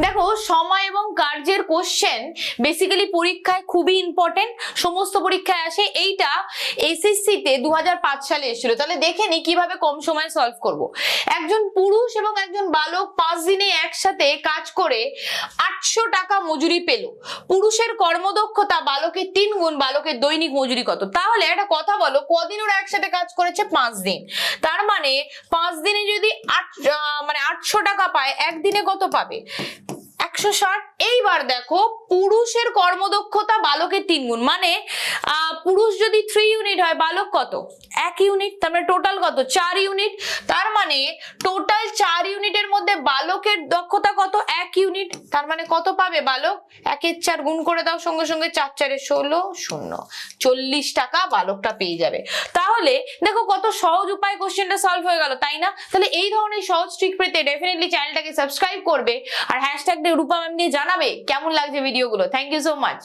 দেখো, সময় এবং কার্যের কোশ্চেন বেসিক্যালি পরীক্ষায় খুবই ইম্পর্টেন্ট, সমস্ত পরীক্ষায় আসে। এইটা এসএসসি তে 2005 সালে এসেছিল। তাহলে দেখে নি কিভাবে কম সময়ে সলভ করব। একজন পুরুষ এবং একজন বালক 5 দিনে একসাথে কাজ করে 800 টাকা মজুরি পেল। পুরুষের কর্মদক্ষতা বালকের 3 গুণ, বালকের দৈনিক মজুরি কত? তাহলে একটা কথা বলো, কদিন ওরা একসাথে কাজ করেছে? 5 দিন। তার মানে 5 দিনে যদি 800 টাকা পায়, একদিনে কত পাবে? 160। এইবার দেখো, পুরুষের কর্মদক্ষতা বালকের 3 গুণ, মানে পুরুষ যদি 3 ইউনিট হয়, বালক কত? 1 ইউনিট। তার মানে টোটাল কত? 4 ইউনিট। তার মানে টোটাল 4 ইউনিটের মধ্যে বালকের দক্ষতা কত? 1 ইউনিট। তার মানে কত পাবে বালক? 1 এর 4 গুণ করে দাও, সঙ্গে সঙ্গে 4 4 16, 0, 40 টাকা বালকটা পেয়ে যাবে। তাহলে দেখো কত সহজ উপায় কোশ্চেনটা সলভ হয়ে গেল, তাই না? তাহলে এই ধরনের সহজ ট্রিক পেতে ডেফিনেটলি চ্যানেলটাকে সাবস্ক্রাইব করবে আর হ্যাশট্যাগ দিয়ে রূপা ম্যাম দিয়ে জানাবে কেমন লাগছে ভিডিওগুলো। Thank you so much.